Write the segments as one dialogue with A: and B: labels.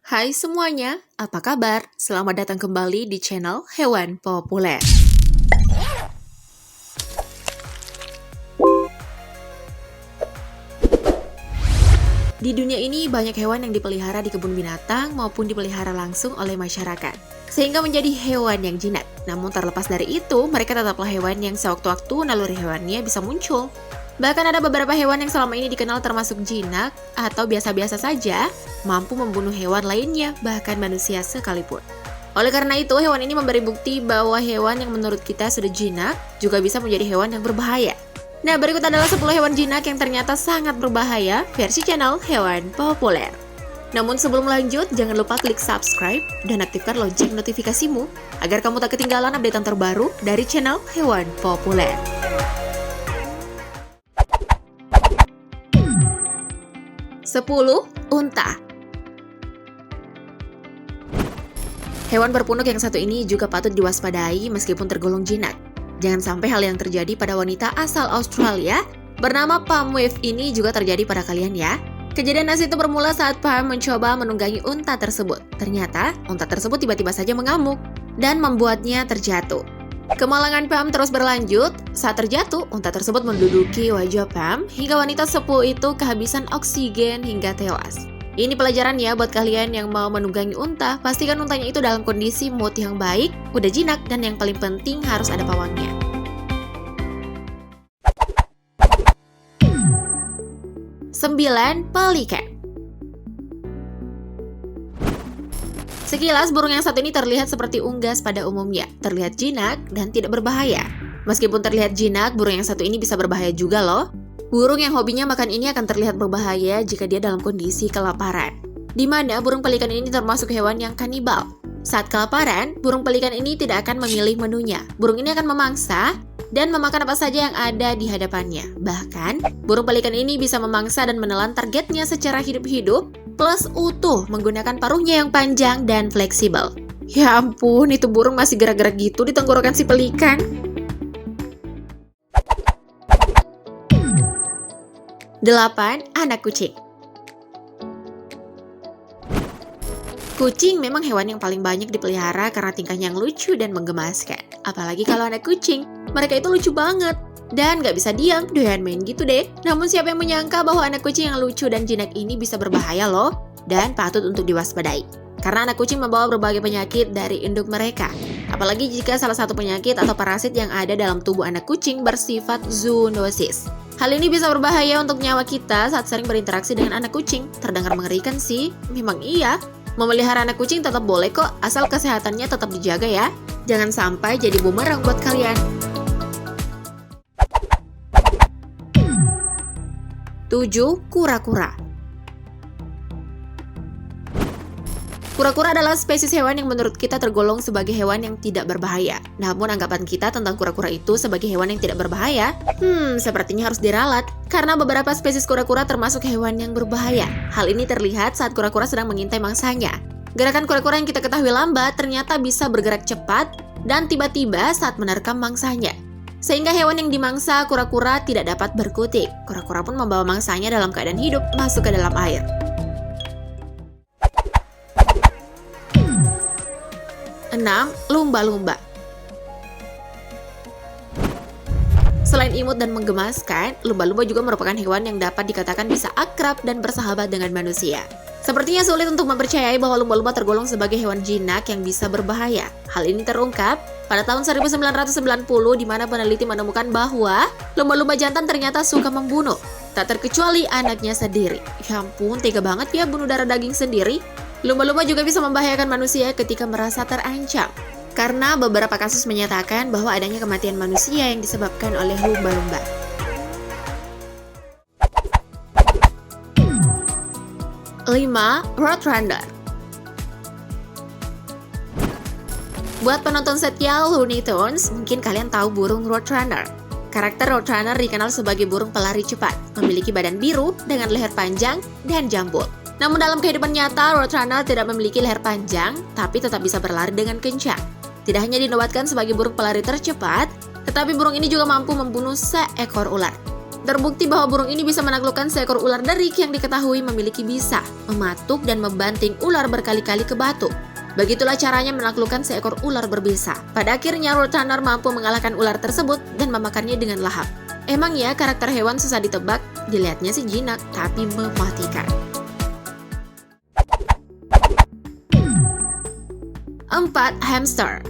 A: Hai semuanya, apa kabar? Selamat datang kembali di channel Hewan Populer. Di dunia ini banyak hewan yang dipelihara di kebun binatang maupun dipelihara langsung oleh masyarakat, sehingga menjadi hewan yang jinak. Namun terlepas dari itu, mereka tetaplah hewan yang sewaktu-waktu naluri hewannya bisa muncul. Bahkan ada beberapa hewan yang selama ini dikenal termasuk jinak atau biasa-biasa saja, mampu membunuh hewan lainnya, bahkan manusia sekalipun. Oleh karena itu, hewan ini memberi bukti bahwa hewan yang menurut kita sudah jinak juga bisa menjadi hewan yang berbahaya. Nah, berikut adalah 10 hewan jinak yang ternyata sangat berbahaya versi channel Hewan Populer. Namun sebelum lanjut, jangan lupa klik subscribe dan aktifkan lonceng notifikasimu agar kamu tak ketinggalan update terbaru dari channel Hewan Populer. 10. Unta. Hewan berpunuk yang satu ini juga patut diwaspadai meskipun tergolong jinak. Jangan sampai hal yang terjadi pada wanita asal Australia bernama Pam Wave ini juga terjadi pada kalian ya. Kejadian nasi itu bermula saat Pam mencoba menunggangi unta tersebut. Ternyata, unta tersebut tiba-tiba saja mengamuk dan membuatnya terjatuh. Kemalangan Pam terus berlanjut. Saat terjatuh, unta tersebut menduduki wajah Pam hingga wanita sepuh itu kehabisan oksigen hingga tewas. Ini pelajaran ya buat kalian yang mau menunggangi unta. Pastikan untanya itu dalam kondisi mood yang baik, udah jinak, dan yang paling penting harus ada pawangnya. 9. Pelikan. Sekilas, burung yang satu ini terlihat seperti unggas pada umumnya, terlihat jinak dan tidak berbahaya. Meskipun terlihat jinak, burung yang satu ini bisa berbahaya juga loh. Burung yang hobinya makan ini akan terlihat berbahaya jika dia dalam kondisi kelaparan. Di mana burung pelikan ini termasuk hewan yang kanibal. Saat kelaparan, burung pelikan ini tidak akan memilih menunya. Burung ini akan memangsa dan memakan apa saja yang ada di hadapannya. Bahkan, burung pelikan ini bisa memangsa dan menelan targetnya secara hidup-hidup plus utuh menggunakan paruhnya yang panjang dan fleksibel. Ya ampun, itu burung masih gerak-gerak gitu di tenggorokan si pelikan. 8. Anak kucing. Kucing memang hewan yang paling banyak dipelihara karena tingkahnya yang lucu dan menggemaskan. Apalagi kalau anak kucing, mereka itu lucu banget. Dan gak bisa diam, doyan main gitu deh. Namun siapa yang menyangka bahwa anak kucing yang lucu dan jinak ini bisa berbahaya loh, dan patut untuk diwaspadai. Karena anak kucing membawa berbagai penyakit dari induk mereka. Apalagi jika salah satu penyakit atau parasit yang ada dalam tubuh anak kucing bersifat zoonosis. Hal ini bisa berbahaya untuk nyawa kita saat sering berinteraksi dengan anak kucing. Terdengar mengerikan sih? Memang iya. Memelihara anak kucing tetap boleh kok, asal kesehatannya tetap dijaga ya. Jangan sampai jadi bumerang buat kalian. 7. Kura-kura. Kura-kura adalah spesies hewan yang menurut kita tergolong sebagai hewan yang tidak berbahaya. Namun anggapan kita tentang kura-kura itu sebagai hewan yang tidak berbahaya, sepertinya harus diralat. Karena beberapa spesies kura-kura termasuk hewan yang berbahaya. Hal ini terlihat saat kura-kura sedang mengintai mangsanya. Gerakan kura-kura yang kita ketahui lambat ternyata bisa bergerak cepat dan tiba-tiba saat menerkam mangsanya. Sehingga hewan yang dimangsa kura-kura tidak dapat berkutik. Kura-kura pun membawa mangsanya dalam keadaan hidup masuk ke dalam air. 6. Lumba-lumba. Selain imut dan menggemaskan, lumba-lumba juga merupakan hewan yang dapat dikatakan bisa akrab dan bersahabat dengan manusia. Sepertinya sulit untuk mempercayai bahwa lumba-lumba tergolong sebagai hewan jinak yang bisa berbahaya. Hal ini terungkap pada tahun 1990 di mana peneliti menemukan bahwa lumba-lumba jantan ternyata suka membunuh, tak terkecuali anaknya sendiri. Ya ampun, tega banget ya bunuh darah daging sendiri. Lumba-lumba juga bisa membahayakan manusia ketika merasa terancam. Karena beberapa kasus menyatakan bahwa adanya kematian manusia yang disebabkan oleh lumba-lumba. 5. Roadrunner. Buat penonton setia Looney Tunes, mungkin kalian tahu burung Roadrunner. Karakter Roadrunner dikenal sebagai burung pelari cepat, memiliki badan biru dengan leher panjang dan jambul. Namun dalam kehidupan nyata, Roadrunner tidak memiliki leher panjang, tapi tetap bisa berlari dengan kencang. Tidak hanya dinobatkan sebagai burung pelari tercepat, tetapi burung ini juga mampu membunuh seekor ular. Terbukti bahwa burung ini bisa menaklukkan seekor ular derik yang diketahui memiliki bisa mematuk dan membanting ular berkali-kali ke batu. Begitulah caranya menaklukkan seekor ular berbisa. Pada akhirnya Roadrunner mampu mengalahkan ular tersebut dan memakannya dengan lahap. Emang ya karakter hewan susah ditebak? Dilihatnya sih jinak, tapi mematikan. 4. Hamster.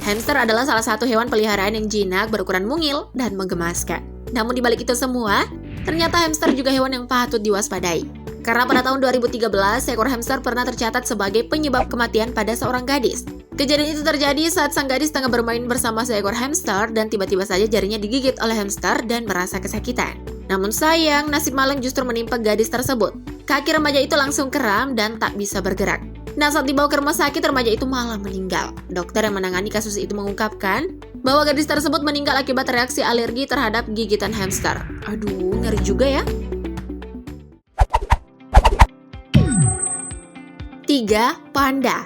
A: Hamster adalah salah satu hewan peliharaan yang jinak, berukuran mungil, dan menggemaskan. Namun di balik itu semua, ternyata hamster juga hewan yang patut diwaspadai. Karena pada tahun 2013, seekor hamster pernah tercatat sebagai penyebab kematian pada seorang gadis. Kejadian itu terjadi saat sang gadis tengah bermain bersama seekor hamster dan tiba-tiba saja jarinya digigit oleh hamster dan merasa kesakitan. Namun sayang, nasib malang justru menimpa gadis tersebut. Kaki remaja itu langsung kram dan tak bisa bergerak. Nah, saat dibawa ke rumah sakit, remaja itu malah meninggal. Dokter yang menangani kasus itu mengungkapkan bahwa gadis tersebut meninggal akibat reaksi alergi terhadap gigitan hamster. Aduh, ngeri juga ya. 3. Panda.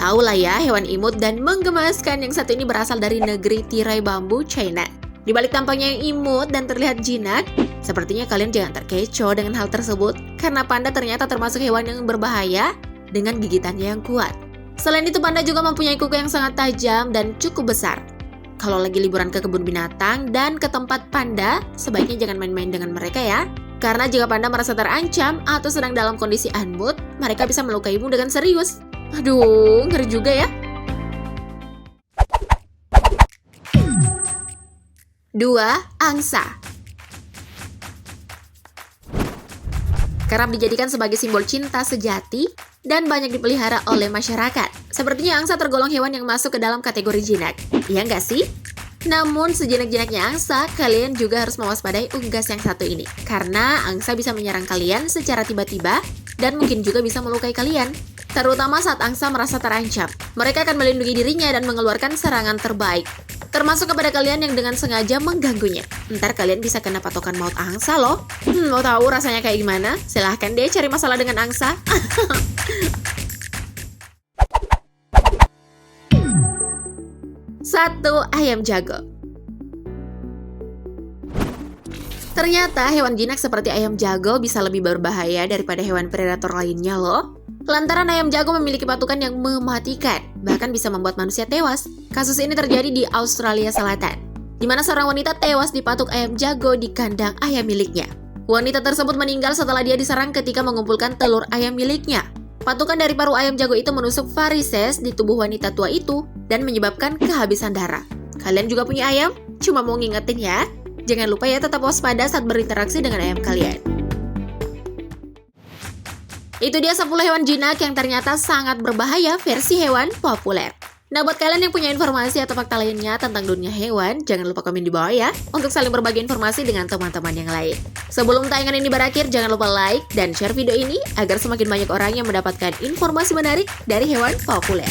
A: Tahu lah ya, hewan imut dan menggemaskan yang satu ini berasal dari negeri tirai bambu, China. Di balik tampangnya yang imut dan terlihat jinak, sepertinya kalian jangan terkecoh dengan hal tersebut, karena panda ternyata termasuk hewan yang berbahaya dengan gigitannya yang kuat. Selain itu, panda juga mempunyai kuku yang sangat tajam dan cukup besar. Kalau lagi liburan ke kebun binatang dan ke tempat panda, sebaiknya jangan main-main dengan mereka ya. Karena jika panda merasa terancam atau sedang dalam kondisi unmood, mereka bisa melukaimu dengan serius. Aduh, ngeri juga ya. 2. Angsa. Kerap dijadikan sebagai simbol cinta sejati dan banyak dipelihara oleh masyarakat. Sepertinya angsa tergolong hewan yang masuk ke dalam kategori jinak. Iya nggak sih? Namun sejinak-jinaknya angsa, kalian juga harus mewaspadai unggas yang satu ini. Karena angsa bisa menyerang kalian secara tiba-tiba dan mungkin juga bisa melukai kalian. Terutama saat angsa merasa terancam. Mereka akan melindungi dirinya dan mengeluarkan serangan terbaik. Termasuk kepada kalian yang dengan sengaja mengganggunya. Ntar kalian bisa kena patokan maut angsa loh. Mau tahu rasanya kayak gimana? Silahkan deh cari masalah dengan angsa. 1. Ayam jago. Ternyata hewan jinak seperti ayam jago bisa lebih berbahaya daripada hewan predator lainnya loh. Lantaran ayam jago memiliki patukan yang mematikan, bahkan bisa membuat manusia tewas. Kasus ini terjadi di Australia Selatan, di mana seorang wanita tewas dipatuk ayam jago di kandang ayam miliknya. Wanita tersebut meninggal setelah dia diserang ketika mengumpulkan telur ayam miliknya. Patukan dari paruh ayam jago itu menusuk varises di tubuh wanita tua itu dan menyebabkan kehabisan darah. Kalian juga punya ayam? Cuma mau ngingetin ya, jangan lupa ya tetap waspada saat berinteraksi dengan ayam kalian. Itu dia 10 hewan jinak yang ternyata sangat berbahaya versi hewan populer. Nah, buat kalian yang punya informasi atau fakta lainnya tentang dunia hewan, jangan lupa komen di bawah ya, untuk saling berbagi informasi dengan teman-teman yang lain. Sebelum tayangan ini berakhir, jangan lupa like dan share video ini agar semakin banyak orang yang mendapatkan informasi menarik dari hewan populer.